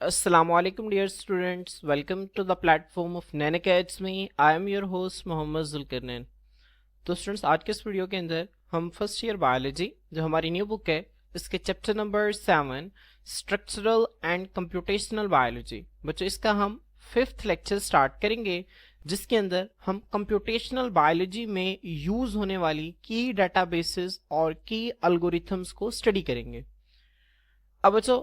Assalamu alaikum dear students, welcome to the platform of Nan Academy. I am your host Mohammad Zulqarnain. तो students आज के इस video के अंदर हम फर्स्ट ईयर बायोलॉजी जो हमारी न्यू बुक है इसके chapter number 7 structural and computational biology बच्चों इसका हम 5th लेक्चर स्टार्ट करेंगे जिसके अंदर हम कंप्यूटेशनल बायोलॉजी में यूज होने वाली की डेटाबेसेस और की एल्गोरिथम्स को स्टडी करेंगे। अब बच्चों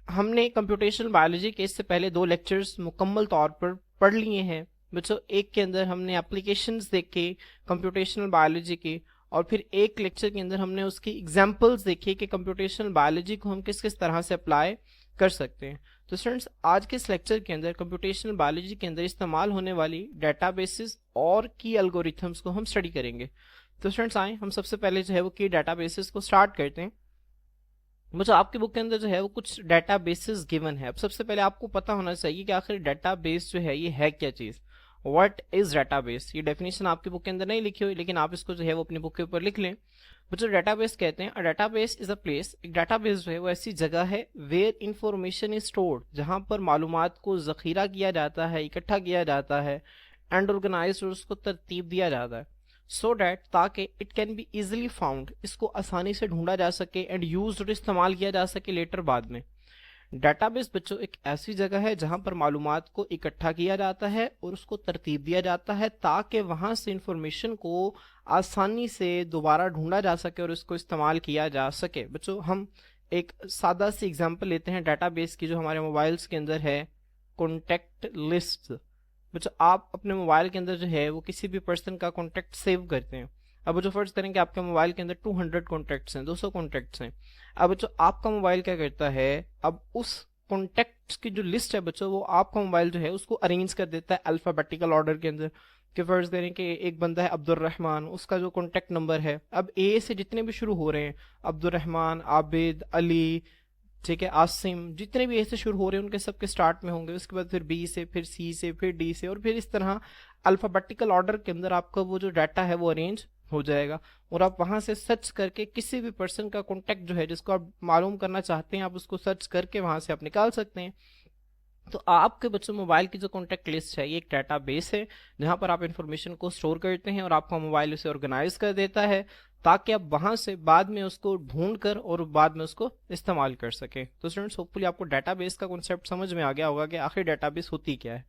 हमने कंप्यूटेशनल बायोलॉजी के इससे पहले 2 लेक्चर्स मुकम्मल तौर पर पढ़ लिए हैं बच्चों। एक के अंदर हमने एप्लीकेशंस देखे कंप्यूटेशनल बायोलॉजी की और फिर एक लेक्चर के अंदर हमने उसकी एग्जांपल्स देखी कि कंप्यूटेशनल बायोलॉजी को हम किस किस तरह से अप्लाई कर सकते हैं। तो स्टूडेंट्स आज के इस लेक्चर के अंदर कंप्यूटेशनल बायोलॉजी के अंदर इस्तेमाल होने वाली डेटाबेसेस और की एल्गोरिथम्स को हम स्टडी करेंगे। तो स्टूडेंट्स आए हम सबसे पहले जो है वो की डेटाबेसेस को स्टार्ट करते हैं। मुझे आपकी बुक के अंदर जो है वो कुछ डेटाबेसेस गिवन है। अब सबसे पहले आपको पता होना चाहिए कि आखिर डेटाबेस जो है ये है क्या चीज। व्हाट इज डेटाबेस, ये डेफिनेशन आपकी बुक के अंदर नहीं लिखी हुई लेकिन आप इसको जो है वो अपनी बुक के ऊपर लिख लें। बच्चों डेटाबेस कहते हैं डेटाबेस इज अ प्लेस, एक डेटाबेस जो है वो ऐसी जगह है वेयर इंफॉर्मेशन इज स्टोर्ड, जहां पर मालूमात को जखीरा किया जाता है, इकट्ठा किया जाता है एंड ऑर्गेनाइज और उसको तरतीब दिया जाता है सो डैट ताकि it can be easily found, इसको आसानी से ढूंढा जा सके एंड यूज और इस्तेमाल किया जा सके लेटर बाद में। डेटाबेस बच्चों एक ऐसी जगह है जहां पर मालूमात को इकट्ठा किया जाता है और उसको तरतीब दिया जाता है ताकि वहां से इंफॉर्मेशन को आसानी से दोबारा ढूंढा जा सके और इसको इस्तेमाल किया जा सके। बच्चों हम एक सादा सी एग्जांपल लेते हैं डेटाबेस की जो हमारे मोबाइल्स के अंदर है, कॉन्टेक्ट लिस्ट। बच्चों आप अपने मोबाइल के अंदर जो है वो किसी भी पर्सन का कॉन्टैक्ट सेव करते हैं। अब बच्चों फर्ज करें कि आपके मोबाइल के अंदर 200 कॉन्टैक्ट्स हैं, 200 कॉन्टैक्ट्स हैं। अब बच्चों आपका मोबाइल क्या करता है, अब उस कॉन्टैक्ट्स की जो लिस्ट है बच्चों वो आपका मोबाइल जो है उसको अरेंज कर देता है अल्फाबेटिकल ऑर्डर के अंदर। कि फर्ज करें कि एक बंदा है अब्दुल रहमान, उसका जो कॉन्टैक्ट नंबर है अब ए से जितने भी शुरू हो रहे हैं, अब्दुल रहमान, आबिद, अली, ठीक है, आसिम, जितने भी ऐसे शुरू हो रहे हैं उनके सबके स्टार्ट में होंगे। उसके बाद फिर बी से, फिर सी से, फिर डी से और फिर इस तरह अल्फाबेटिकल ऑर्डर के अंदर आपका वो जो डाटा है वो अरेंज हो जाएगा और आप वहां से सर्च करके किसी भी पर्सन का कॉन्टैक्ट जो है जिसको आप मालूम करना चाहते हैं आप उसको सर्च करके वहां से आप निकाल सकते हैं। तो आपके बच्चों मोबाइल की जो कॉन्टैक्ट लिस्ट है ये एक डाटाबेस है जहां पर आप इंफॉर्मेशन को स्टोर करते हैं और आपका मोबाइल उसे ऑर्गेनाइज कर देता है ताकि आप वहां से बाद में उसको ढूंढ कर और बाद में उसको इस्तेमाल कर सकें। तो स्टूडेंट्स होपफुली आपको डाटाबेस का कॉन्सेप्ट समझ में आ गया होगा कि आखिर डाटाबेस होती क्या है।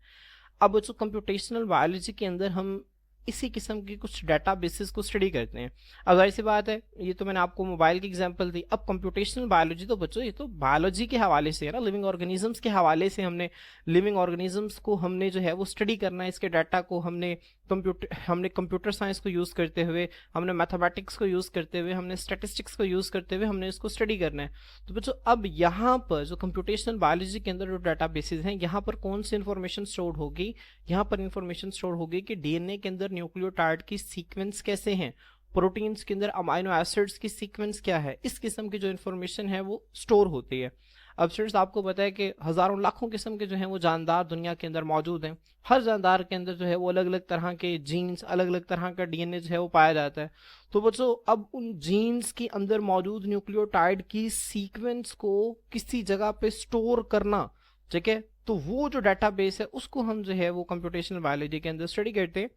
अब बच्चों कंप्यूटेशनल बायोलॉजी के अंदर हम इसी किस्म की कुछ डेटाबेसेस को स्टडी करते हैं। अगर ऐसी बात है, ये तो मैंने आपको मोबाइल की एग्जांपल दी। अब कंप्यूटेशनल बायोलॉजी तो बच्चों ये तो बायोलॉजी के हवाले से है ना, लिविंग ऑर्गेनिजम्स के हवाले से हमने लिविंग ऑर्गेनिजम्स को हमने जो है वो स्टडी करना है, इसके डाटा को हमने कंप्यूटर साइंस को यूज करते हुए, हमने मैथमेटिक्स को यूज करते हुए, हमने स्टैटिस्टिक्स को यूज करते हुए हमने इसको स्टडी करना है। तो बच्चों अब यहाँ पर जो कंप्यूटेशनल बायोलॉजी के अंदर जो डाटाबेसेस हैं यहाँ पर कौन सी इंफॉर्मेशन स्टोर होगी, यहाँ पर इंफॉर्मेशन स्टोर होगी कि डीएनए के अंदर न्यूक्लियोटाइड की सीक्वेंस कैसे हैं, प्रोटीन्स के अंदर अमाइनो एसिड्स की सीक्वेंस क्या है, इस किस्म की जो इंफॉर्मेशन है वो स्टोर होती है। अब स्टूडेंट्स आपको पता है कि हजारों लाखों किस्म के जो हैं वो जानदार दुनिया के अंदर मौजूद हैं। हर जानदार के अंदर जो है वो अलग अलग तरह के जीन्स, अलग अलग तरह का डीएनए जो है वो पाया जाता है। तो बच्चों अब उन जीन्स के अंदर मौजूद न्यूक्लियोटाइड की सीक्वेंस को किसी जगह पे स्टोर करना, ठीक है, तो वो जो डाटाबेस है उसको हम जो है वो कंप्यूटेशनल बायोलॉजी के अंदर स्टडी करते हैं।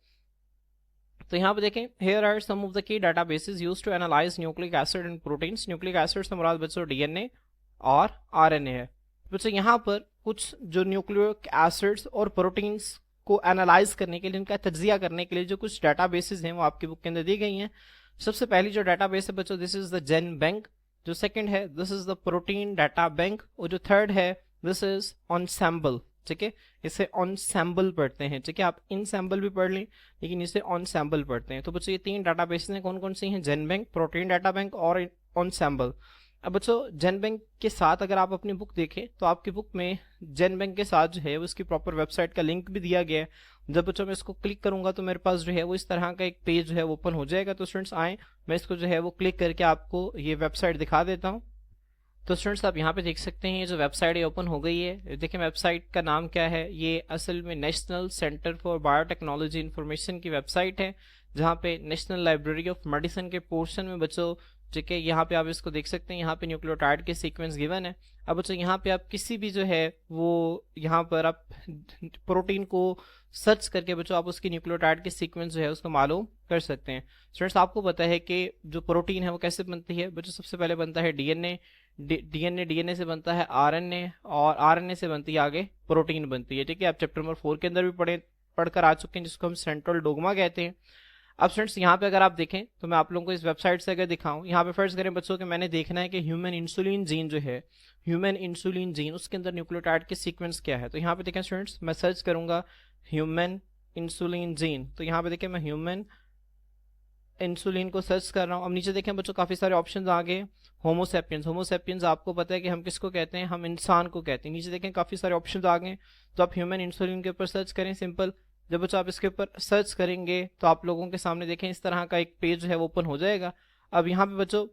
तो यहाँ पे देखें, here are some of the key databases used to analyse nucleic acid and proteins. Nucleic acid से मुराद बच्चों डीएनए और आरएनए है। बच्चों यहाँ पर कुछ जो न्यूक्लिक एसिड्स और प्रोटीन्स को एनालाइज करने के लिए, इनका तज्जिया करने के लिए जो कुछ डाटाबेसेस हैं वो आपकी बुक के अंदर दी गई हैं। सबसे पहली जो डाटाबेस है बच्चों this is the GenBank, जो सेकंड है this is the protein data bank और जो थर्ड है दिस इज ऑनसैम्बल। ठीक है, इसे ऑनसैम्बल पढ़ते हैं, ठीक है, आप इनसैम्बल भी पढ़ लें लेकिन इसे ऑनसैम्बल पढ़ते हैं। तो बच्चों ये 3 डाटाबेस हैं, कौन कौन सी हैं, जेन बैंक, प्रोटीन डाटा बैंक और ऑनसैम्बल। अब बच्चों जेन बैंक के साथ अगर आप अपनी बुक देखें तो आपकी बुक में जेन बैंक के साथ जो है वो इसकी प्रॉपर वेबसाइट का लिंक भी दिया गया है। जब बच्चों मैं इसको क्लिक करूंगा तो मेरे पास जो है वो इस तरह का एक पेज जो है वो ओपन हो जाएगा। तो स्टूडेंट्स आए, मैं इसको जो है वो क्लिक करके आपको ये वेबसाइट दिखा देता हूँ। तो स्टूडेंट्स आप यहाँ पे देख सकते हैं ये जो वेबसाइट है ओपन हो गई है। देखिए वेबसाइट का नाम क्या है, ये असल में national centre for biotechnology information की वेबसाइट है जहाँ पे नेशनल लाइब्रेरी ऑफ मेडिसिन के पोर्शन में बच्चों, ठीक है, यहाँ पे आप इसको देख सकते हैं, यहाँ पे न्यूक्लियोटाइड के सीक्वेंस गिवन है। अब बच्चों यहाँ पे आप किसी भी जो है वो यहाँ पर आप प्रोटीन को सर्च करके बच्चों आप उसकी न्यूक्लियोटाइड के सीक्वेंस जो है उसको मालूम कर सकते हैं। स्टूडेंट्स आपको पता है कि जो प्रोटीन है वो कैसे बनती है बच्चों, सबसे पहले बनता है डीएनए, डीएनए से बनता है आरएनए, और आरएनए से बनती है आगे प्रोटीन बनती है, ठीक है। आप चैप्टर नंबर 4 के अंदर भी पढ़कर आ चुके हैं, जिसको हम सेंट्रल डोगमा कहते हैं। अब स्टूडेंट्स यहाँ पे अगर आप देखें तो मैं आप लोगों को इस वेबसाइट से अगर दिखाऊं, यहाँ पे फर्स्ट करें बच्चों कि मैंने देखना है कि ह्यूमन इंसुलिन जीन जो है, ह्यूमन इंसुलिन जीन, उसके अंदर न्यूक्लियोटाइड के सीक्वेंस क्या है। तो यहाँ पे देखें स्टूडेंट्स, मैं सर्च करूंगा ह्यूमन इंसुलिन जीन, तो यहाँ पे देखें मैं ह्यूमन इंसुलिन को सर्च कर रहा हूँ। अब नीचे देखें बच्चों काफी सारे ऑप्शंस आ गए। होमोसेपियंस, होमोसेपियंस आपको पता है कि हम किसको कहते हैं, हम इंसान को कहते हैं। नीचे देखें काफी सारे ऑप्शंस आ गए, तो आप ह्यूमन इंसुलिन के ऊपर सर्च करें, सिंपल। जब बच्चों आप इसके ऊपर सर्च करेंगे तो आप लोगों के सामने देखें इस तरह का एक पेज है वो ओपन हो जाएगा। अब यहाँ पे बच्चों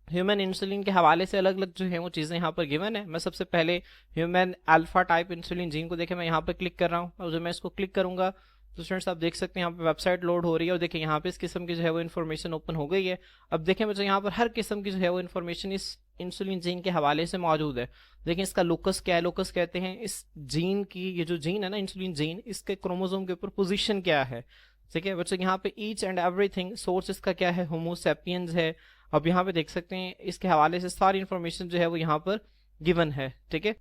ह्यूमन इंसुलिन के हवाले से अलग अलग जो है वो चीज़ें यहाँ पर गिवन है। मैं सबसे पहले human alpha type insulin gene को देखें, मैं यहाँ पर क्लिक कर रहा हूँ, और जब मैं इसको क्लिक करूंगा तो स्टूडेंट्स आप देख सकते हैं यहाँ पे वेबसाइट लोड हो रही है, और देखिए यहाँ पे इस किस्म की जो है वो इन्फॉर्मेशन ओपन हो गई है। अब देखें बच्चों यहाँ पर हर किस्म की जो है वो इन्फॉर्मेशन इस इंसुलिन जीन के हवाले से मौजूद है। देखिए इसका लोकस क्या है, लोकस कहते हैं इस जीन की, ये जो जीन है ना इंसुलिन जीन, इसके क्रोमोसोम के ऊपर पोजीशन क्या है, ठीक है बच्चों। यहाँ पे ईच एंड एवरीथिंग, सोर्स इसका क्या है, होमोसेपियंस है। अब यहाँ पे देख सकते हैं इसके हवाले से सारी इन्फॉर्मेशन जो है वो यहाँ पर गिवन है, ठीक है।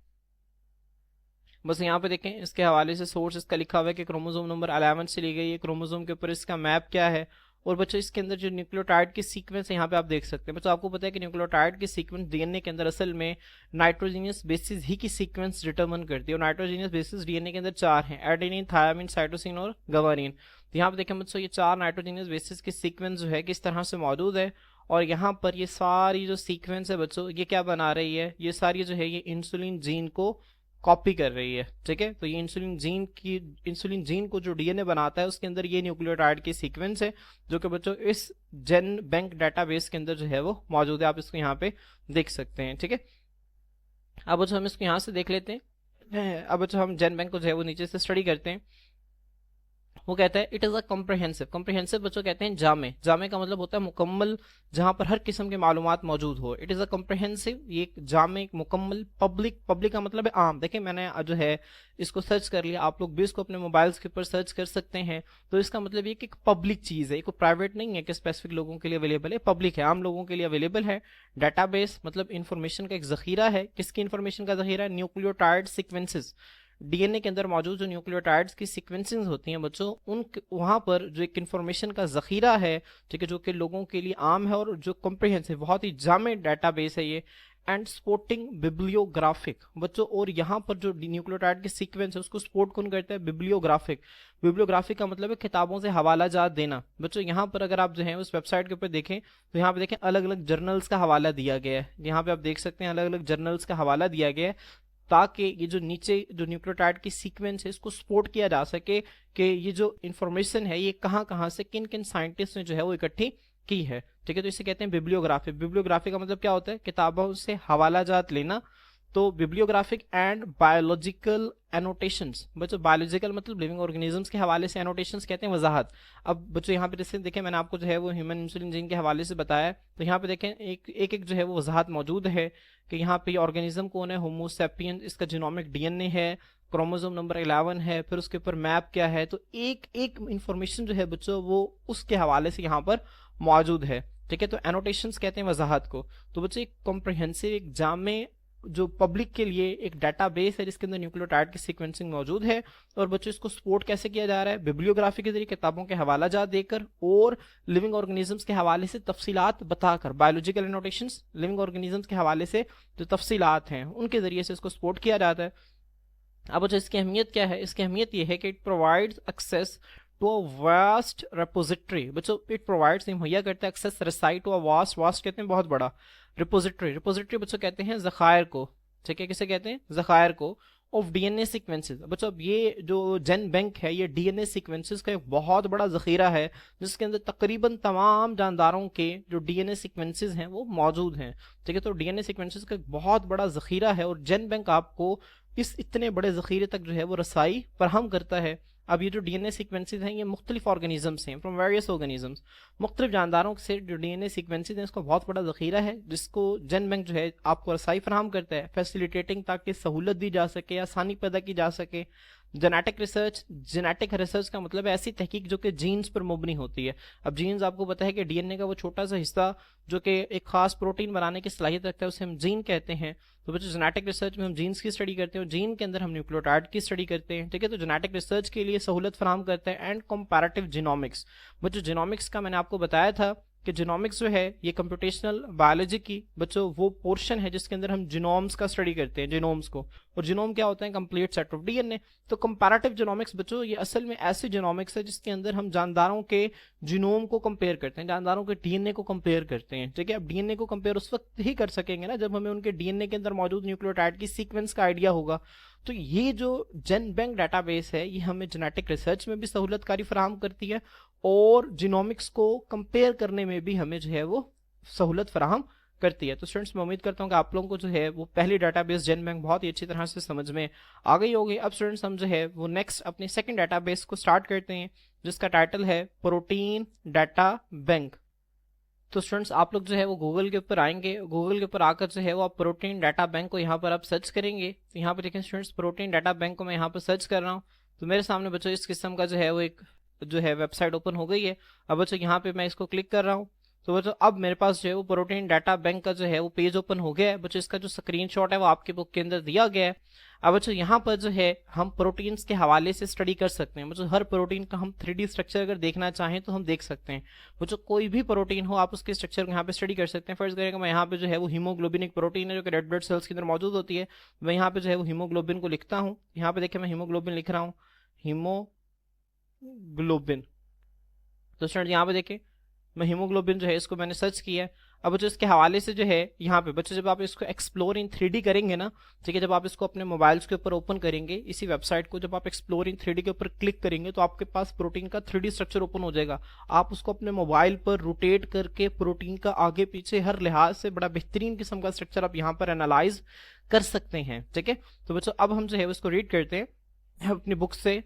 बस यहाँ पे देखें इसके हवाले से सोर्स इसका लिखा हुआ है कि क्रोमोसोम नंबर 11 से ली गई है, क्रोमोसोम के ऊपर इसका मैप क्या है, और बच्चों इसके अंदर जो न्यूक्लियोटाइड के सीक्वेंस है यहाँ पे आप देख सकते हैं। बच्चों आपको पता है कि न्यूक्लियोटाइड के सीक्वेंस डीएनए के अंदर असल में नाइट्रोजीनियस बेसिस ही की सीक्वेंस डिटरमिन करती है, और नाइट्रोजीनियस बेसिस डीएनए के अंदर 4 हैं, एडेनिन, थायामिन, साइटोसिन और गवानीन। तो यहाँ पे देखें बच्चों ये 4 नाइट्रोजीनियस बेसिस के सीक्वेंस जो है किस तरह से मौजूद है, और यहाँ पर ये सारी जो सीक्वेंस है बच्चों ये क्या बना रही है, ये सारी जो है ये इंसुलिन जीन को कॉपी कर रही है, ठीक है। तो ये इंसुलिन जीन को जो डीएनए बनाता है उसके अंदर ये न्यूक्लियोटाइड के सीक्वेंस है, जो कि बच्चों इस जेन बैंक डाटाबेस के अंदर जो है वो मौजूद है, आप इसको यहाँ पे देख सकते हैं, ठीक है। अब बच्चों हम इसको यहाँ से देख लेते हैं। अब बच्चों हम जेन बैंक को जो है वो नीचे से स्टडी करते हैं। वो कहता है it is a comprehensive, comprehensive बच्चों कहते हैं जामे, जामे का मतलब होता है मुकम्मल, जहां पर हर किस्म की मालूमात मौजूद हो। इट इज अ कॉम्प्रहेंसिव, ये एक जामे, एक मुकम्मल, पब्लिक, पब्लिक का मतलब है आम। देखिए मैंने जो है इसको सर्च कर लिया, आप लोग भी इसको अपने मोबाइल्स के ऊपर सर्च कर सकते हैं। तो इसका मतलब ये कि एक पब्लिक चीज है, कोई प्राइवेट नहीं है कि स्पेसिफिक लोगों के लिए अवेलेबल है, पब्लिक है, आम लोगों के लिए अवेलेबल है। डाटाबेस मतलब इंफॉर्मेशन का एक जखीरा है, किसकी इंफॉर्मेशन का जखीरा, न्यूक्लियोटाइड सीक्वेंसेस, डीएनए के अंदर मौजूद जो न्यूक्लियोटाइड्स की सीक्वेंसेस होती हैं बच्चों, उन वहां पर जो एक इन्फॉर्मेशन का जखीरा है, ठीक है, जो कि लोगों के लिए आम है और जो कॉम्प्रिहेंसिव, बहुत ही जामे डाटाबेस है ये। एंड सपोर्टिंग बिब्लियोग्राफिक बच्चों, और यहाँ पर जो न्यूक्लियोटाइड के सीक्वेंस है उसको सपोर्ट कौन करता है, बिब्लियोग्राफिक। बिब्लियोग्राफिक का मतलब है किताबों से हवाला जात देना। बच्चों यहाँ पर अगर आप जो है उस वेबसाइट के ऊपर देखें तो यहाँ पे देखें अलग अलग जर्नल्स का हवाला दिया गया है, यहाँ पे आप देख सकते हैं अलग अलग जर्नल्स का हवाला दिया गया है, ताकि ये जो नीचे जो न्यूक्लियोटाइड की सीक्वेंस है इसको सपोर्ट किया जा सके कि ये जो इन्फॉर्मेशन है ये कहाँ कहाँ से किन किन साइंटिस्ट ने जो है वो इकट्ठी की है, ठीक है। तो इसे कहते हैं बिब्लियोग्राफी। बिब्लियोग्राफी का मतलब क्या होता है, किताबों से हवाला जात लेना। तो बिब्लियोग्राफिक एंड बायोलॉजिकल एनोटेशंस, बच्चों बायोलॉजिकल मतलब लिविंग ऑर्गेनिजम्स के हवाले से, एनोटेशंस कहते हैं वजाहत। अब बच्चों यहाँ पे जैसे देखें मैंने आपको जो है वो ह्यूमन इंसुलिन जीन के हवाले से बताया, तो यहाँ पे देखें एक जो है वो वजाहत मौजूद है कि यहाँ पे ऑर्गेनिज्म कौन है, होमोसेपियन, इसका जीनोमिक डीएनए है, क्रोमोसोम नंबर 11 है, फिर उसके ऊपर मैप क्या है। तो एक एक इंफॉर्मेशन जो है बच्चों वो उसके हवाले से यहाँ पर मौजूद है, ठीक है। तो एनोटेशंस कहते हैं वजाहत को। तो बच्चों एक कॉम्प्रिहेंसिव, एक जामे, जो पब्लिक के लिए एक डाटाबेस है जिसके अंदर न्यूक्लियोटाइड की सीक्वेंसिंग मौजूद है। और बच्चों इसको सपोर्ट कैसे किया जा रहा है, बिब्लियोग्राफी के जरिए किताबों के हवाला जात देकर और लिविंग ऑर्गेनिजम्स के हवाले से तफसीलात बताकर, बायोलॉजिकल एनोटेशंस, लिविंग ऑर्गेनिजम्स के हवाले से जो तफसीलात हैं उनके जरिए से इसको सपोर्ट किया जाता है। अब बच्चों इसकी अहमियत क्या है, इसकी अहमियत यह है कि it provides access to a vast repository. बच्चों इट प्रोवाइड्स, मुहैया करता है एक्सेस, रसाई टू अ वास्ट, वास्ट कहते हैं बहुत बड़ा, रिपोजिटरी, रिपोजिटरी बच्चों कहते हैं जखायर को, ठीक है, किसे कहते हैं, जखायर को, ऑफ डीएनए सीक्वेंसेस। बच्चों अब ये जो जेन बैंक है ये डीएनए सीक्वेंसेस का एक बहुत बड़ा जखीरा है, जिसके अंदर तकरीबन तमाम जानदारों के जो डीएनए सीक्वेंसेस हैं वो मौजूद हैं, ठीक है। तो डीएनए सीक्वेंसेस का एक बहुत बड़ा जखीरा है, और जेन बैंक आपको इस इतने बड़े ज़ख़ीरे तक जो है वो रसाई फराहम करता है। अब ये जो डीएनए सीक्वेंसेस हैं ये मुख्तलिफ ऑर्गेनिजम्स हैं, फ्रॉम वेरियस ऑर्गेनिजम्स, मुख्तलिफ जानदारों से जो डीएनए सीक्वेंसेस हैं इसका बहुत बड़ा ज़ख़ीरा है, जिसको जेन बैंक जो है आपको रसाई फराहम करता है, फैसिलिटेटिंग ताकि सहूलत दी जा सके, आसानी पैदा की जा सके। जेनेटिक रिसर्च का मतलब है ऐसी तहकीक जो कि जीन्स पर मुबनी होती है। अब जीन्स आपको पता है कि डीएनए का वो छोटा सा हिस्सा जो कि एक खास प्रोटीन बनाने की सलाहियत रखता है उसे हम जीन कहते हैं। तो बच्चों जेनेटिक रिसर्च में हम जीन्स की स्टडी करते हैं, जीन के अंदर हम न्यूक्लियोटाइड की स्टडी करते हैं, ठीक है। तो जेनेटिक रिसर्च के लिए सहूलत फराहम करते हैं। एंड कंपैरेटिव जीनोमिक्स, बच्चों जीनोमिक्स का मैंने आपको बताया था कि जीनोमिक्स जो है ये कंप्यूटेशनल बायोलॉजी की बच्चों वो पोर्शन है जिसके अंदर हम जीनोम्स का स्टडी करते हैं, जीनोम्स को। और जीनोम क्या होता है? Complete set of DNA. तो कंपैरेटिव जीनोमिक्स बच्चों ये असल में ऐसी जीनोमिक्स है जिसके अंदर हम जानदारों के जीनोम को कंपेयर करते हैं, जानदारों के डीएनए को कंपेयर करते हैं, ठीक है। अब डीएनए को कंपेयर उस वक्त ही कर सकेंगे ना जब हमें उनके डीएनए के अंदर मौजूद न्यूक्लियोटाइड की सीक्वेंस का आइडिया होगा। तो ये जो जेन बैंक डाटाबेस है ये हमें जेनेटिक रिसर्च में भी सहूलतकारी फराहम करती है और जीनोमिक्स को कंपेयर करने में भी हमें जो है वो सहूलत फराहम करती है। तो स्टूडेंट्स मैं उम्मीद करता हूँ कि आप लोगों को जो है वो पहली डाटाबेस जेन बैंक बहुत ही अच्छी तरह से समझ में आ गई होगी। अब स्टूडेंट्स हम जो है वो नेक्स्ट अपनी सेकंड डाटाबेस को स्टार्ट करते हैं जिसका टाइटल है प्रोटीन डाटा बैंक। तो स्टूडेंट्स आप लोग जो है वो गूगल के ऊपर आएंगे, गूगल के ऊपर आकर जो है वो आप प्रोटीन डाटा बैंक को यहाँ पर आप सर्च करेंगे। तो यहाँ पर देखें स्टूडेंट्स प्रोटीन डाटा बैंक को मैं यहाँ पर सर्च कर रहा हूँ। तो मेरे सामने बच्चों इस किस्म का जो है वो एक जो है वेबसाइट ओपन हो गई है। अब बच्चों यहाँ पे मैं इसको क्लिक कर रहा हूँ तो बच्चों अब मेरे पास जो है वो प्रोटीन डाटा बैंक का जो है वो पेज ओपन हो गया है। बच्चों इसका जो स्क्रीनशॉट है वो आपके बुक के अंदर दिया गया है। अब बच्चों यहाँ पर जो है हम प्रोटीन्स के हवाले से स्टडी कर सकते हैं। बच्चों हर प्रोटीन का हम 3D स्ट्रक्चर अगर देखना चाहें तो हम देख सकते हैं। बच्चों कोई भी प्रोटीन हो आप उसके स्ट्रक्चर को यहाँ पे स्टडी कर सकते हैं। फर्स्ट करेंगे मैं यहाँ पे जो है वो हीमोग्लोबिन एक प्रोटीन है जो कि रेड ब्लड सेल्स के अंदर मौजूद होती है। मैं यहाँ पे जो है वो हीमोग्लोबिन को लिखता हूँ। यहाँ पे देखिए मैं हीमोग्लोबिन लिख रहा हूँ, हीमोग्लोबिन। तो स्टूडेंट यहाँ पे देखें मैं हीमोग्लोबिन जो है इसको मैंने सर्च किया है। अब बच्चों इसके हवाले से जो है यहाँ पे बच्चों जब आप इसको एक्सप्लोर इन 3D करेंगे ना, ठीक है, जब आप इसको अपने मोबाइल्स के ऊपर ओपन करेंगे इसी वेबसाइट को, जब आप एक्सप्लोर इन 3D के ऊपर क्लिक करेंगे तो आपके पास प्रोटीन का 3D स्ट्रक्चर ओपन हो जाएगा। आप उसको अपने मोबाइल पर रोटेट करके प्रोटीन का आगे पीछे हर लिहाज से बड़ा बेहतरीन किस्म का स्ट्रक्चर आप यहाँ पर एनालाइज कर सकते हैं, ठीक है। तो बच्चों अब हम जो है उसको रीड करते हैं अपनी बुक से।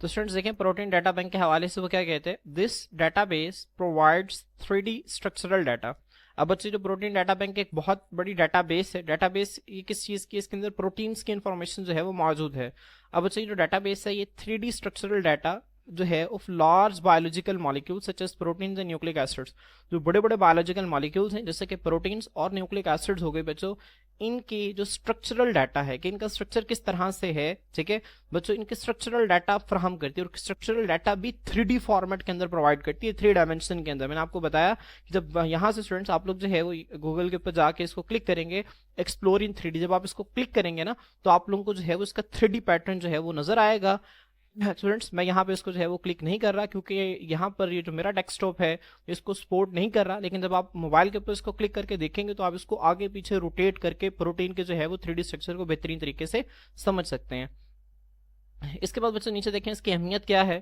तो स्टूडेंट्स देखें प्रोटीन डाटा बैंक के हवाले से वो क्या कहते हैं, this database provides 3D structural data. अब बच्चे जो प्रोटीन डाटा बैंक एक बहुत बड़ी डाटाबेस है, डाटाबेस ये किस चीज़ की, इसके अंदर प्रोटीन्स की इंफॉर्मेशन जो है वो मौजूद है। अब बच्चे जो डाटाबेस है ये 3D स्ट्रक्चरल डाटा जो है of large biological molecules such as proteins and nucleic acids, जो बड़े बड़े बायोलॉजिकल मॉलिक्यूल्स हैं जैसे कि प्रोटीन्स और न्यूक्लिक एसिड्स हो गए बच्चों, इनकी जो स्ट्रक्चरल डाटा है कि इनका स्ट्रक्चर किस तरह से है, ठीक है बच्चों, इनके स्ट्रक्चरल डाटा फ्राहम करती है और स्ट्रक्चरल डाटा भी 3D फॉर्मेट के अंदर प्रोवाइड करती है, 3 डायमेंशन के अंदर। मैंने आपको बताया कि जब यहाँ से स्टूडेंट्स आप लोग जो है वो गूगल के ऊपर जाके इसको क्लिक करेंगे एक्सप्लोर इन 3D, जब आप इसको क्लिक करेंगे ना तो आप लोगों को जो है वो इसका 3D पैटर्न जो है वो नजर आएगा। स्टूडेंट्स मैं यहाँ पे इसको जो है वो क्लिक नहीं कर रहा क्योंकि यहाँ पर ये जो मेरा डेस्कटॉप है इसको सपोर्ट नहीं कर रहा, लेकिन जब आप मोबाइल के ऊपर इसको क्लिक करके देखेंगे तो आप इसको आगे पीछे रोटेट करके प्रोटीन के जो है वो 3D स्ट्रक्चर को बेहतरीन तरीके से समझ सकते हैं। इसके बाद बच्चों नीचे देखें इसकी अहमियत क्या है।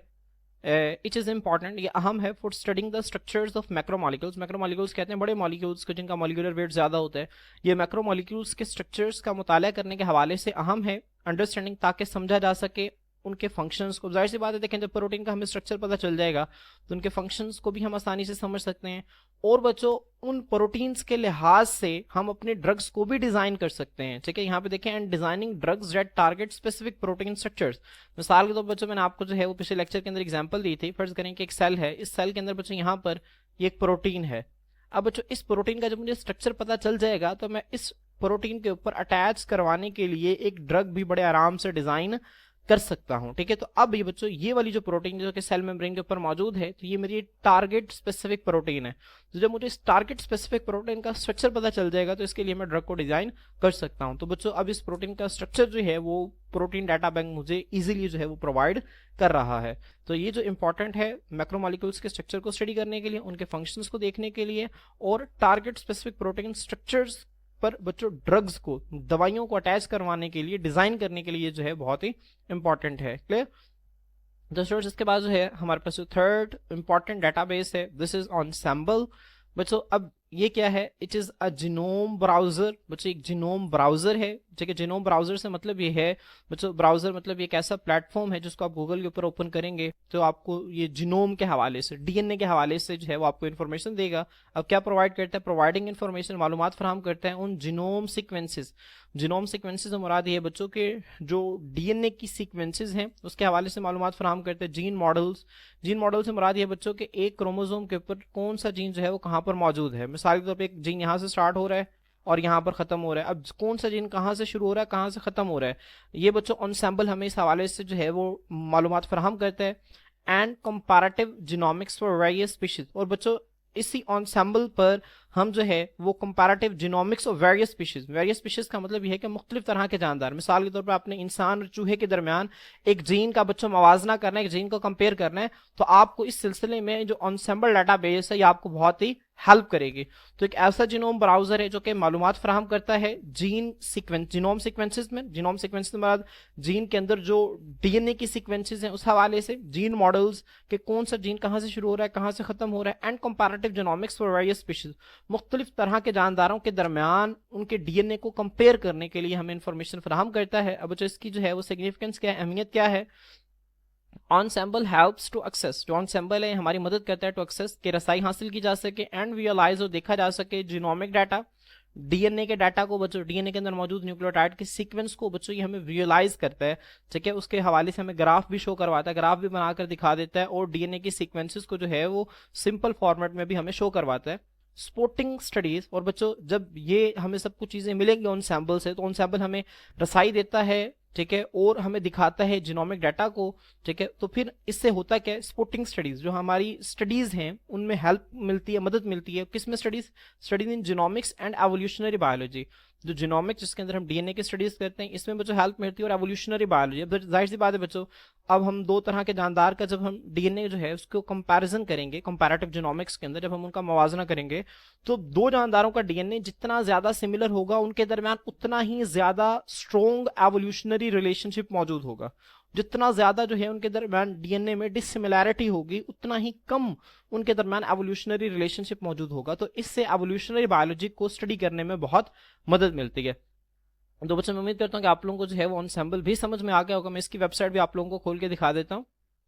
इट इज़ इंपॉर्टेंट, ये अहम है for studying the structures of macromolecules. Macromolecules कहते हैं बड़े मॉलिक्यूल्स को जिनका मॉलिक्यूलर वेट ज़्यादा होता है। ये मैक्रोमोलिक्यूल्स के स्ट्रक्चर्स का मुताला करने के हवाले से अहम है अंडरस्टैंडिंग, ताकि समझा जा सके उनके फंक्शंस को। जाहिर सी बात है देखें जब प्रोटीन का हमें स्ट्रक्चर पता चल जाएगा तो उनके फंक्शंस को भी हम आसानी से समझ सकते हैं और बच्चों उन प्रोटीन्स के लिहाज से हम अपने ड्रग्स को भी डिजाइन कर सकते हैं, ठीक है। यहाँ पे देखें and designing drugs that target specific protein structures. मिसाल के तौर पर बच्चों मैंने आपको जो है वो पिछले लेक्चर के अंदर एग्जांपल दी थी। फर्ज करें कि एक सेल है, इस सेल के अंदर बच्चों यहाँ पर ये एक प्रोटीन है। अब बच्चों इस प्रोटीन का जब मुझे स्ट्रक्चर पता चल जाएगा तो मैं इस प्रोटीन के ऊपर अटैच करवाने के लिए एक ड्रग भी बड़े आराम से डिजाइन कर सकता हूं, ठीक है। तो अब ये बच्चों ये वाली जो प्रोटीन जो कि सेल मेम्ब्रेन के ऊपर मौजूद है तो ये मेरी टारगेट स्पेसिफिक प्रोटीन है। तो जब मुझे इस टारगेट स्पेसिफिक प्रोटीन का स्ट्रक्चर पता चल जाएगा तो इसके लिए मैं ड्रग को डिजाइन कर सकता हूं। तो बच्चों अब इस प्रोटीन का स्ट्रक्चर जो है वो प्रोटीन डाटा बैंक मुझे इजीली जो है वो प्रोवाइड कर रहा है। तो ये जो इंपॉर्टेंट है मैक्रोमोलिक्यूल्स के स्ट्रक्चर को स्टडी करने के लिए, उनके फंक्शंस को देखने के लिए और टारगेट स्पेसिफिक प्रोटीन स्ट्रक्चर्स पर बच्चों ड्रग्स को, दवाइयों को अटैच करवाने के लिए, डिजाइन करने के लिए जो है बहुत ही इंपॉर्टेंट है। क्लियर। दोस्तों इसके बाद जो है हमारे पास जो थर्ड इंपॉर्टेंट डाटाबेस है दिस इज ऑनसेम्बल। बच्चों अब ये क्या है, it is a genome browser. बच्चों एक जीनोम ब्राउजर है ठीक है। जीनोम ब्राउजर से मतलब ये है बच्चों, ब्राउजर मतलब ये एक ऐसा प्लेटफॉर्म है जिसको आप गूगल के ऊपर ओपन करेंगे तो आपको ये जीनोम के हवाले से, डीएनए के हवाले से जो है वो आपको इन्फॉर्मेशन देगा। अब क्या प्रोवाइड करता है? प्रोवाइडिंग इन्फॉर्मेशन, मालूमात फराहम करता है उन जीनोम सीक्वेंसेस। जीनोम सीक्वेंसेस से मुराद ये है बच्चों के जो डीएनए की सीक्वेंसेस हैं उसके हवाले से मालूमात फराहम करते हैं। जीन मॉडल्स, जीन मॉडल से मुराद ये है बच्चों के एक क्रोमोसोम के ऊपर कौन सा जीन जो है वो कहाँ पर मौजूद है। मिसाल के तौर पर एक जीन यहाँ से स्टार्ट हो रहा है और यहाँ पर खत्म हो रहा है। अब कौन सा जीन कहाँ से शुरू हो रहा है, कहाँ से खत्म हो रहा है, ये बच्चों ऑनसैम्बल हमें इस हवाले से जो है वो मालूमात फराहम करता है। And comparative genomics for various species, और बच्चों इसी ऑनसैम्बल पर हम जो है वो comparative genomics of various species, various species का मतलब ये है कि मुख्तलिफ तरह के जानदार, मिसाल के तौर पर आपने इंसान और चूहे के दरमियान एक जीन का बच्चों मवाजना करना है, एक जीन को कंपेयर करना है, तो आपको इस सिलसिले में जो ऑनसैम्बल डाटाबेस है ये आपको बहुत ही हेल्प करेगी। तो एक ऐसा जीनोम ब्राउजर है जो कि मालूमात फराहम करता है जीन सीक्वेंस, जीनोम सीक्वेंसेस में, जीनोम सीक्वेंसेस के बाद जीन के अंदर जो डीएनए की सीक्वेंसेस हैं उस हवाले से, जीन मॉडल्स के कौन सा जीन कहाँ से शुरू हो रहा है, कहाँ से खत्म हो रहा है, and comparative genomics for various species, मुख्तलिफ तरह के जानदारों के दरमियान उनके डीएनए को कंपेयर करने के लिए हमें इंफॉर्मेशन फराहम करता है। अब जो इसकी जो है वो सिग्निफिकेंस क्या है, अहमियत क्या है? ऑनसैम्बल हेल्प्स टू एक्सेस, जो ऑनसैम्बल है हमारी मदद करता है टू एक्सेस, के रसाई हासिल की जा सके, एंड विजुअलाइज और देखा जा सके जीनोमिक डाटा, डीएनए के डाटा को बच्चों, डीएनए के अंदर मौजूद न्यूक्लियोटाइड के सीक्वेंस को बच्चों ये हमें विजुअलाइज करता है, ठीक है। उसके हवाले से हमें ग्राफ भी शो करवाता है, ग्राफ भी बनाकर दिखा देता है, और डीएनए की सीक्वेंसेस को जो है वो सिंपल फॉर्मेट में भी हमें शो करवाता है। स्पोर्टिंग स्टडीज, और बच्चों जब ये हमें सब कुछ चीजें मिलेंगी ऑन सैम्पल से, तो ऑन सैम्पल हमें रसाई देता है, ठीक है, और हमें दिखाता है जीनोमिक डाटा को, ठीक है। तो फिर इससे होता क्या है, स्पोर्टिंग स्टडीज जो हमारी स्टडीज हैं उनमें हेल्प मिलती है, मदद मिलती है। किसमें studies? Studies in genomics and evolutionary biology, जो जीनोमिक्स जिसके अंदर हम डीएनए की स्टडीज करते हैं इसमें बच्चों हेल्प मिलती है, और एवोल्यूशनरी बायोलॉजी। अब जाहिर सी बात है बच्चों, अब हम दो तरह के जानदार का जब हम डीएनए जो है उसको कंपैरिजन करेंगे, कंपैरेटिव जीनोमिक्स के अंदर जब हम उनका मवाजना करेंगे, तो दो जानदारों का डीएनए जितना ज्यादा सिमिलर होगा उनके दरमियान उतना ही ज्यादा स्ट्रॉन्ग एवोल्यूशनरी रिलेशनशिप मौजूद होगा। जितना ज्यादा जो है उनके दरमियान डीएनए में डिसिमिलैरिटी होगी उतना ही कम उनके दरमियान एवोल्यूशनरी रिलेशनशिप मौजूद होगा। तो इससे एवोल्यूशनरी बायोलॉजी को स्टडी करने में बहुत मदद मिलती है। तो बच्चों मैं उम्मीद करता हूँ कि आप लोगों को जो है वो ऑनसैम्बल भी समझ में आ गया होगा। मैं इसकी वेबसाइट भी आप लोगों को खोल के दिखा देता हूँ।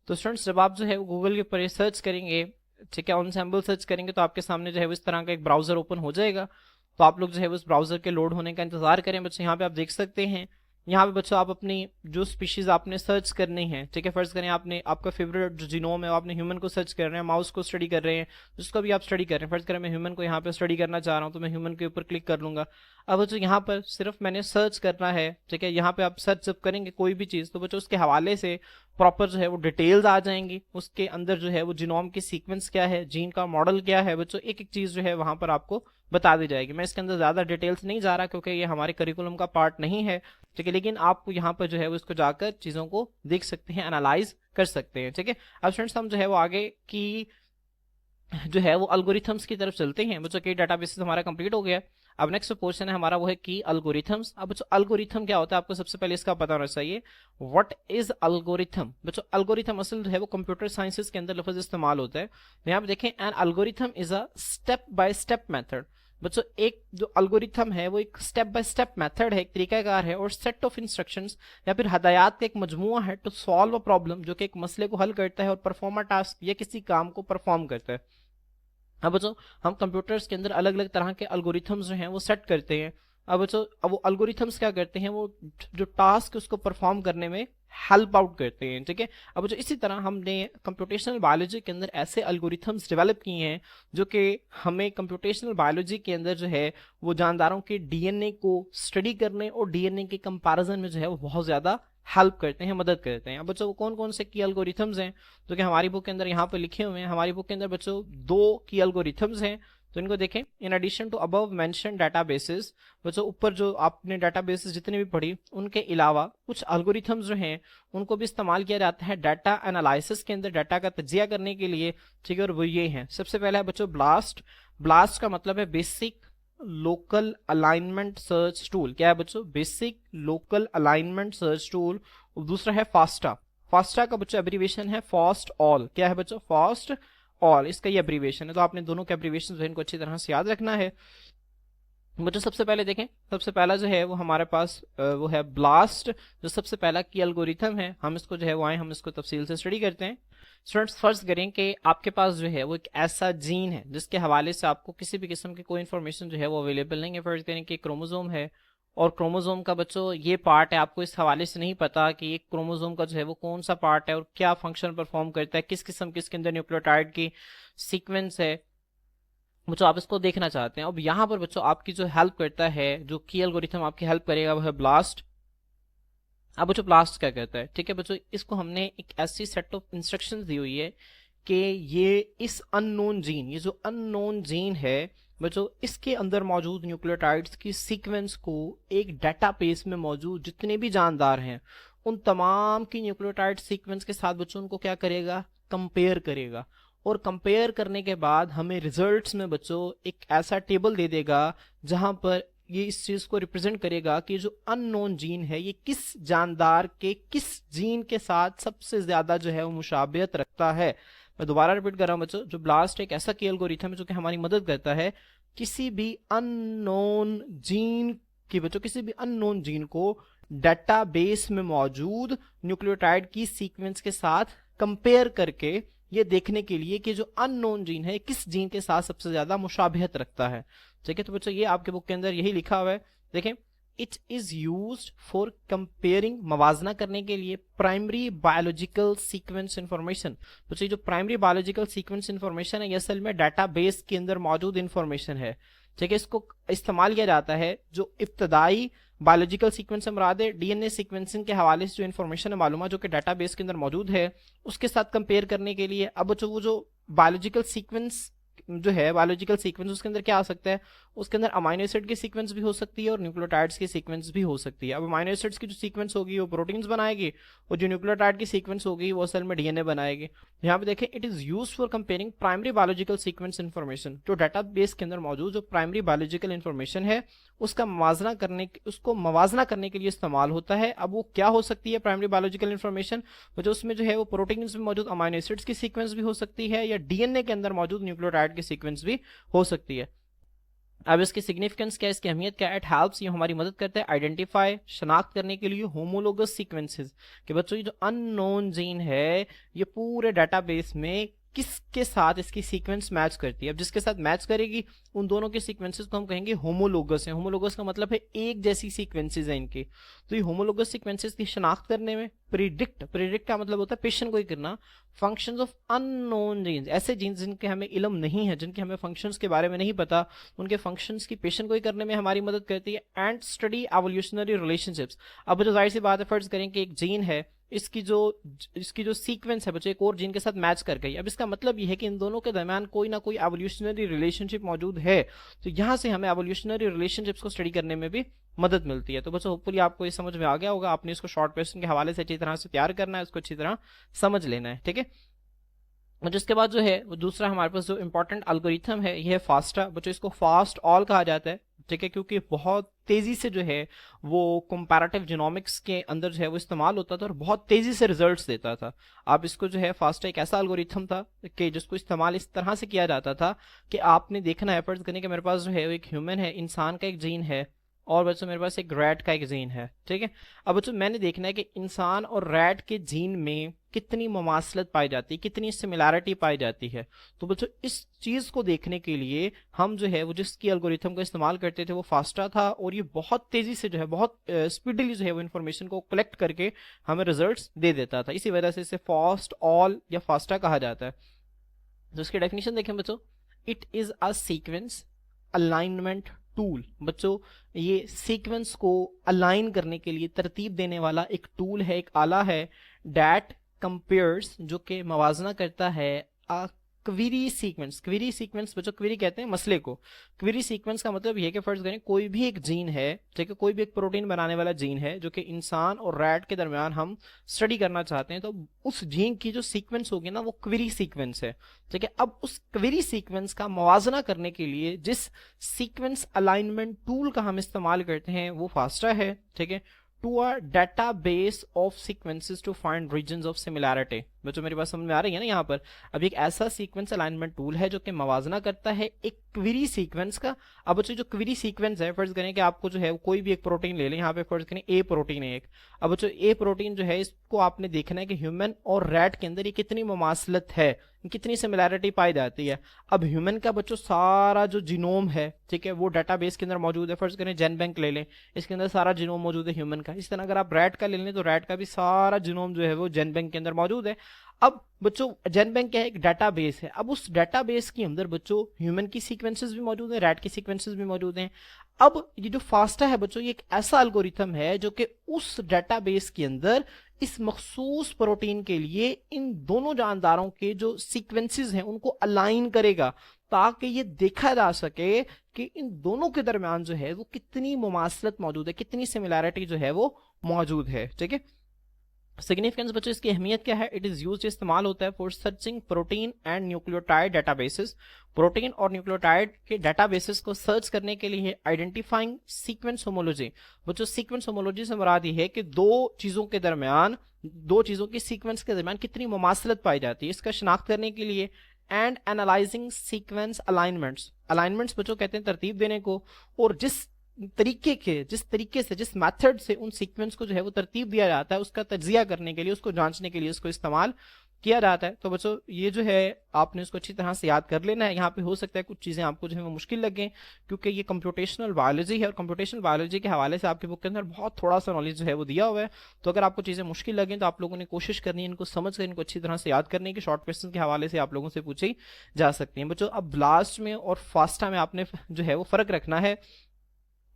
तो स्टूडेंट्स जब आप जो है वो गूगल के ऊपर सर्च करेंगे, ठीक है, ऑनसैम्बल सर्च करेंगे, तो आपके सामने जो है वो इस तरह का एक ब्राउजर ओपन हो जाएगा। तो आप लोग जो है उस ब्राउजर के लोड होने का इंतजार करें। बच्चों यहाँ पे आप देख सकते हैं, यहाँ पे बच्चों आप अपनी जो स्पीशीज आपने सर्च करनी है, ठीक है, फर्ज करें आपने आपका फेवरेट जो जीनोम है आपने ह्यूमन को सर्च कर रहे हैं, माउस को स्टडी कर रहे हैं, जिसको भी आप स्टडी कर रहे हैं, फर्ज करें मैं ह्यूमन को यहाँ पे स्टडी करना चाह रहा हूँ, तो मैं ह्यूमन के ऊपर क्लिक कर लूंगा। अब बच्चों यहाँ पर सिर्फ मैंने सर्च करना है, ठीक है, यहाँ पे आप सर्च जब करेंगे कोई भी चीज तो बच्चों उसके हवाले से प्रॉपर जो है वो डिटेल्स आ जाएंगी, उसके अंदर जो है वो जीनोम की सीक्वेंस क्या है, जीन का मॉडल क्या है, बच्चों एक एक चीज जो है वहां पर आपको बता दी जाएगी। मैं इसके अंदर ज्यादा डिटेल्स नहीं जा रहा क्योंकि ये हमारे करिकुलम का पार्ट नहीं है, ठीक है, लेकिन आप यहाँ पर जो है वो इसको जाकर चीजों को देख सकते हैं, एनालाइज कर सकते हैं, ठीक है। अब स्टूडेंट्स हम जो है वो आगे की जो है वो अल्गोरिथम्स की तरफ चलते हैं। बच्चों की डाटाबेस हमारा कंप्लीट हो गया। अब नेक्स्ट पोर्शन है हमारा वो है की अल्गोरिथम्स। अब बच्चों अल्गोरिथम क्या होता है आपको सबसे पहले इसका पता होना चाहिए, व्हाट इज अल्गोरिथम। बच्चों अल्गोरिथम असल जो है वो कंप्यूटर साइंसेस के अंदर लफ्ज इस्तेमाल होता है। तो यहाँ पे देखें, an algorithm is a step by step method. बच्चों एक जो अल्गोरिथम है वो एक स्टेप बाय स्टेप मेथड है, एक तरीकाकार है, और सेट ऑफ इंस्ट्रक्शंस या फिर हदायत का एक मजमुआ है टू सॉल्व अ प्रॉब्लम, जो कि एक मसले को हल करता है और परफॉर्म अ टास्क या किसी काम को परफॉर्म करता है। अब बच्चों हम कंप्यूटर्स के अंदर अलग अलग तरह के अल्गोरिथम्स जो हैं वो सेट करते हैं। अब बच्चों अब वो अल्गोरिथम्स क्या करते हैं, वो जो टास्क उसको परफॉर्म करने में हेल्प आउट करते हैं, ठीक है। अब जो इसी तरह हमने कंप्यूटेशनल बायोलॉजी के अंदर ऐसे अल्गोरिथम्स डेवलप किए हैं जो कि हमें कंप्यूटेशनल बायोलॉजी के अंदर जो है वो जानदारों के डीएनए को स्टडी करने और डीएनए के कंपैरिजन में जो है वो बहुत ज्यादा हेल्प करते हैं, मदद करते हैं। अब बच्चों कौन कौन से की एल्गोरिथम्स हैं जो कि हमारी बुक के अंदर यहाँ पे लिखे हुए हैं। हमारी बुक के अंदर बच्चों 2 की एल्गोरिथम्स हैं, तो इनको देखें। In addition to above mention databases, बच्चों ऊपर जो आपने डाटाबेसेस जितने भी पढ़ी उनके अलावा कुछ एल्गोरिथम्स जो हैं उनको भी इस्तेमाल किया जाता है डाटा एनालिसिस के अंदर, डाटा का तजिया करने के लिए, ठीक है। और वो ये हैं, सबसे पहला है बच्चों ब्लास्ट। ब्लास्ट का मतलब है basic local alignment search tool. क्या है बच्चों? Basic local alignment search tool. दूसरा है फास्टा। फास्टा का बच्चों एब्रीवेशन है फास्ट ऑल। क्या है बच्चों? फास्ट ऑल, इसका ये एब्रीवेशन है। तो आपने दोनों के एब्रीवेशन जो है इनको अच्छी तरह से याद रखना है। बच्चों सबसे पहले देखें, सबसे पहला जो है वो हमारे पास वो है ब्लास्ट, जो सबसे पहला की एल्गोरिथम है। हम इसको जो है वो आए हम इसको तफसील से स्टडी करते हैं। स्टूडेंट्स फर्स्ट करें कि आपके पास जो है वो एक ऐसा जीन है जिसके हवाले से आपको किसी भी किस्म की कोई इन्फॉर्मेशन जो है वो अवेलेबल नहीं है। फर्ज करें कि क्रोमोजोम है, और क्रोमोजोम का बच्चों ये पार्ट है, आपको इस हवाले से नहीं पता कि एक क्रोमोजोम का जो है वो कौन सा पार्ट है और क्या फंक्शन परफॉर्म करता है, किस किस्म की इसके अंदर न्यूक्लियोटाइड की सीक्वेंस है। बच्चों आप इसको देखना चाहते हैं। अब यहाँ पर बच्चों आपकी जो हेल्प करता है, जो की एल्गोरिथम आपकी हेल्प करेगा वो है ब्लास्ट। अब बच्चों ब्लास्ट क्या करता है, ठीक है बच्चों, इसको हमने एक ऐसी सेट ऑफ इंस्ट्रक्शंस दी हुई है कि ये इस अननोन जीन, ये जो अननोन जीन है बच्चों, इसके अंदर मौजूद न्यूक्लियोटाइड्स की सीक्वेंस को एक डेटाबेस में मौजूद जितने भी जानदार हैं उन तमाम की न्यूक्लियोटाइड सीक्वेंस के साथ बच्चों उनको क्या करेगा, कंपेयर करेगा। और कंपेयर करने के बाद हमें रिजल्ट्स में बच्चों एक ऐसा टेबल दे देगा जहां पर ये इस चीज को रिप्रेजेंट करेगा कि जो अननोन जीन है ये किस जानदार के किस जीन के साथ सबसे ज्यादा जो है वो मुशाबियत रखता है। मैं दोबारा रिपीट कर रहा हूं बच्चों, जो ब्लास्ट एक ऐसा की एल्गोरिथम है जो कि हमारी मदद करता है किसी भी अननोन जीन की, बच्चों किसी भी अननोन जीन को डेटाबेस में मौजूद न्यूक्लियोटाइड की सीक्वेंस के साथ कंपेयर करके ये देखने के लिए कि जो अननोन जीन है किस जीन के साथ सबसे ज्यादा मुशाबिहत रखता है। ठीक है, तो बच्चों ये आपके बुक के अंदर यही लिखा हुआ है। देखें, it is used for comparing, मवाजना करने के लिए प्राइमरी बायोलॉजिकल सीक्वेंस इंफॉर्मेशन। बच्चों जो प्राइमरी बायोलॉजिकल सीक्वेंस इंफॉर्मेशन है ये असल में डाटाबेस के अंदर मौजूद इंफॉर्मेशन है। ठीक है, इसको इस्तेमाल किया जाता है जो इब्तदाई बायोलॉजिकल सीक्वेंस से मुराद है डीएनए सीक्वेंसिंग के हवाले से जो इन्फॉर्मेशन है मालूम जो कि डाटाबेस के अंदर मौजूद है उसके साथ कंपेयर करने के लिए। अब बच्चों वो जो बायोलॉजिकल सीक्वेंस जो है, बायोलॉजिकल सीक्वेंस उसके अंदर क्या आ सकता है, उसके अंदर अमाइनो एसिड की सीक्वेंस भी हो सकती है और न्यूक्लियोटाइड्स की सीक्वेंस भी हो सकती है। अब अमाइनो एसिड्स की जो सीक्वेंस होगी वो प्रोटीन्स बनाएगी और जो न्यूक्लियोटाइड की सीक्वेंस होगी वो असल में डीएनए बनाएगी। यहाँ पे देखें, it is used for comparing primary biological sequence information, जो डाटाबेस के अंदर मौजूद जो प्राइमरी बायोलॉजिकल इन्फॉर्मेशन है उसका उसको मवाजना करने के लिए इस्तेमाल होता है। अब वो क्या हो सकती है प्राइमरी बायोलॉजिकल इन्फॉर्मेशन, जो उसमें जो है वो प्रोटीन्स में मौजूद अमाइनो एसिड्स की सीक्वेंस भी हो सकती है या डीएनए के अंदर मौजूद न्यूक्लियोटाइड की सीक्वेंस भी हो सकती है। अब इसकी सिग्निफिकेंस क्या है, इसकी अहमियत क्या है, इट हेल्प्स, ये हमारी मदद करता है आइडेंटिफाई, शनाख्त करने के लिए होमोलोगस सीक्वेंसेस, कि बच्चों ये जो अननोन जीन है ये पूरे डाटाबेस में किसके साथ इसकी सीक्वेंस मैच करती है। अब जिसके साथ मैच करेगी उन दोनों के सीक्वेंसेस को हम कहेंगे होमोलोगस है। होमोलोगस का मतलब है एक जैसी सीक्वेंसेस है इनकी। तो ये होमोलोगस सीक्वेंसेस की शनाख्त करने में प्रिडिक्ट का मतलब होता है पेशन गोई करना फंक्शंस ऑफ अननोन जीन्स, ऐसे जीन्स जिनके हमें इल्म नहीं है, जिनके हमें फंक्शंस के बारे में नहीं पता, उनके फंक्शंस की पेशन गोई करने में हमारी मदद करती है। And study evolutionary relationships. अब जो जाहिर सी बात है, फर्ज करें कि एक जीन है, इसकी जो सीक्वेंस है बच्चे एक और जीन के साथ मैच कर गई। अब इसका मतलब यह है कि इन दोनों के दरमियान कोई ना कोई एवोल्यूशनरी रिलेशनशिप मौजूद है। तो यहां से हमें एवोल्यूशनरी रिलेशनशिप्स को स्टडी करने में भी मदद मिलती है। तो बच्चों होपफुली आपको ये समझ में आ गया होगा। आपने इसको शॉर्ट क्वेश्चन के हवाले से अच्छी तरह से तैयार करना है, उसको अच्छी तरह समझ लेना है। ठीक है, और जिसके बाद जो है वो दूसरा हमारे पास जो इंपॉर्टेंट एल्गोरिथम है ये है फास्टा। बच्चों इसको फास्ट ऑल कहा जाता है। ठीक है, क्योंकि बहुत तेजी से जो है वो कंपैरेटिव जीनोमिक्स के अंदर जो है वो इस्तेमाल होता था और बहुत तेजी से रिजल्ट्स देता था। आप इसको जो है फास्टा एक ऐसा एल्गोरिथम था कि जिसको इस्तेमाल इस तरह से किया जाता था कि आपने देखना है, फर्ज करने के मेरे पास जो है वो एक ह्यूमन है, इंसान का एक जीन है और बच्चों मेरे पास एक रैट का एक जीन है। ठीक है, अब बच्चों मैंने देखना है कि इंसान और रैट के जीन में कितनी मुमासलत पाई जाती है, कितनी सिमिलैरिटी पाई जाती है। तो बच्चों इस चीज को देखने के लिए हम जो है वो जिसकी एल्गोरिथम का इस्तेमाल करते थे वो फास्टा था, और ये बहुत तेजी से जो है बहुत स्पीडली जो है वो इन्फॉर्मेशन को कलेक्ट करके हमें रिजल्ट्स दे देता था। इसी वजह से इसे फास्ट ऑल या फास्टा कहा जाता है। तो इसकी डेफिनेशन देखें बच्चों, it is a sequence alignment tool. बच्चों ये सीक्वेंस को अलाइन करने के लिए तरतीब देने वाला एक टूल है, एक आला है। डैट कंपेयर्स, जो कि मवाजना करता है a query sequence. Query sequence बच्चों, क्वेरी कहते हैं मसले को। क्वेरी सीक्वेंस का मतलब यह है कि फर्ज करें कोई भी एक जीन है, ठीक है, कोई भी एक प्रोटीन बनाने वाला जीन है जो कि इंसान और रैट के दरमियान हम स्टडी करना चाहते हैं, तो उस जीन की जो सीक्वेंस होगी ना वो क्वेरी सीक्वेंस है। ठीक है, अब उस क्वेरी सीक्वेंस का मवाजना करने के लिए जिस सीक्वेंस अलाइनमेंट टूल का हम इस्तेमाल करते हैं वो फास्टा है। ठीक है, to a database of sequences to find regions of similarity. बच्चों मेरी बात समझ में आ रही है ना यहाँ पर। अब एक ऐसा सीक्वेंस अलाइनमेंट टूल है जो कि मवाजना करता है एक क्वेरी सीक्वेंस का। अब बच्चों जो क्वेरी सीक्वेंस है, फर्ज करें कि आपको जो है कोई भी एक प्रोटीन ले लें, यहाँ पे फर्ज करें ए प्रोटीन है एक। अब बच्चों ए प्रोटीन जो है इसको आपने देखना है कि ह्यूमन और रैट के अंदर ये कितनी मुमासलत है, कितनी सिमिलैरिटी पाई जाती है। अब ह्यूमन का बच्चों सारा जो जीनोम है, ठीक है, वो डाटाबेस के अंदर मौजूद है। फर्ज करें जेन बैंक ले लें, इसके अंदर सारा जीनोम मौजूद है ह्यूमन का। इस तरह अगर आप रैट का ले लें तो रैट का भी सारा जीनोम जो है वो जेन बैंक के अंदर मौजूद है। अब बच्चों जेन बैंक क्या है, एक डाटाबेस है। अब उस डाटाबेस के अंदर बच्चों ह्यूमन की सीक्वेंसेस भी मौजूद है, रैट की सीक्वेंसेस भी मौजूद हैं। अब ये जो फास्टा है बच्चों, ये एक ऐसा एल्गोरिथम है जो कि उस डाटाबेस के अंदर इस मखसूस प्रोटीन के लिए इन दोनों जानदारों के जो सीक्वेंसेस हैं उनको अलाइन करेगा, ताकि ये देखा जा सके कि इन दोनों के दरमियान जो है वो कितनी मुमासलत मौजूद है, कितनी सिमिलैरिटी जो है वो मौजूद है। ठीक है, सिग्निफिकेंस बच्चों इसकी अहमियत क्या है? इट इज यूज, इस्तेमाल होता है for searching protein and nucleotide databases. Protein और न्यूक्लियोटाइड के डाटाबेसेस को सर्च करने के लिए। आइडेंटिफाइंग सीक्वेंस होमोलॉजी, बच्चों सीक्वेंस होमोलॉजी से मुराद ये है कि दो चीजों की सीक्वेंस के दरमियान कितनी मुमासलत पाई जाती है, इसका शिनाख्त करने के लिए। And analysing sequence alignments, alignments बच्चों कहते हैं तरतीब देने को, और जिस तरीके से जिस मेथड से उन सीक्वेंस को जो है वो तरतीब दिया जाता है उसका तज्जिया करने के लिए, उसको जांचने के लिए उसको इस्तेमाल किया जाता है। तो बच्चों ये जो है आपने उसको अच्छी तरह से याद कर लेना है। यहाँ पे हो सकता है कुछ चीजें आपको जो है वो मुश्किल लगे, क्योंकि ये कंप्यूटेशनल बायोलॉजी है और कंप्यूटेशनल बायोलॉजी के हवाले से आपके बुक के अंदर बहुत थोड़ा सा नॉलेज जो है वो दिया हुआ है। तो अगर आपको चीजें मुश्किल लगे तो आप लोगों ने कोशिश करनी है इनको समझ कर इनको अच्छी तरह से याद करने की। शॉर्ट क्वेश्चन के हवाले से आप लोगों से पूछी जा सकती है। बच्चों अब ब्लास्ट में और फास्टा में आपने जो है वो फर्क रखना है।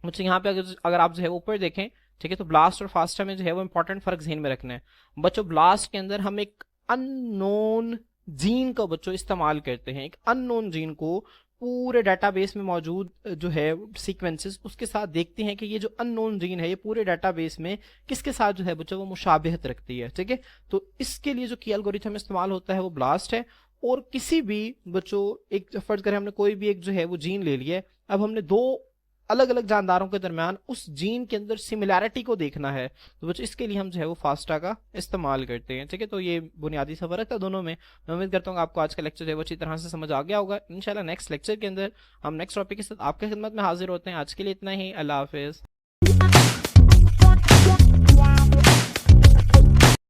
मुझे यहाँ पे अगर आप जो है ऊपर देखें, ठीक है, तो ब्लास्ट और फास्टा में जो है वो इंपॉर्टेंट फर्क ध्यान में रखना है। बच्चों ब्लास्ट के अंदर हम एक अननोन जीन का बच्चों इस्तेमाल करते हैं, एक अननोन जीन को पूरे डाटाबेस में मौजूद जो है सीक्वेंसेस उसके साथ देखते हैं कि ये जो अननोन जीन है ये पूरे डाटाबेस में किसके साथ जो है बच्चों वो मुशाबिहत रखती है। ठीक है, तो इसके लिए जो की एल्गोरिथम इस्तेमाल होता है वो ब्लास्ट है। और किसी भी बच्चों एक फर्ज करें हमने कोई भी एक जो है वो जीन ले लिया है, अब हमने दो अलग अलग जानदारों के दरमियान उस जीन के अंदर सिमिलैरिटी को देखना है, तो बच्चों इसके लिए हम जो है वो फास्टा का इस्तेमाल करते हैं। ठीक है, तो ये बुनियादी सा फर्क था दोनों में। मैं उम्मीद करता हूँ आपको आज का लेक्चर जो है वो अच्छी तरह से समझ आ गया होगा। इंशाल्लाह नेक्स्ट लेक्चर के अंदर हम नेक्स्ट टॉपिक के साथ आपके खिदमत में हाजिर होते हैं। आज के लिए इतना ही, अल्लाह हाफिज।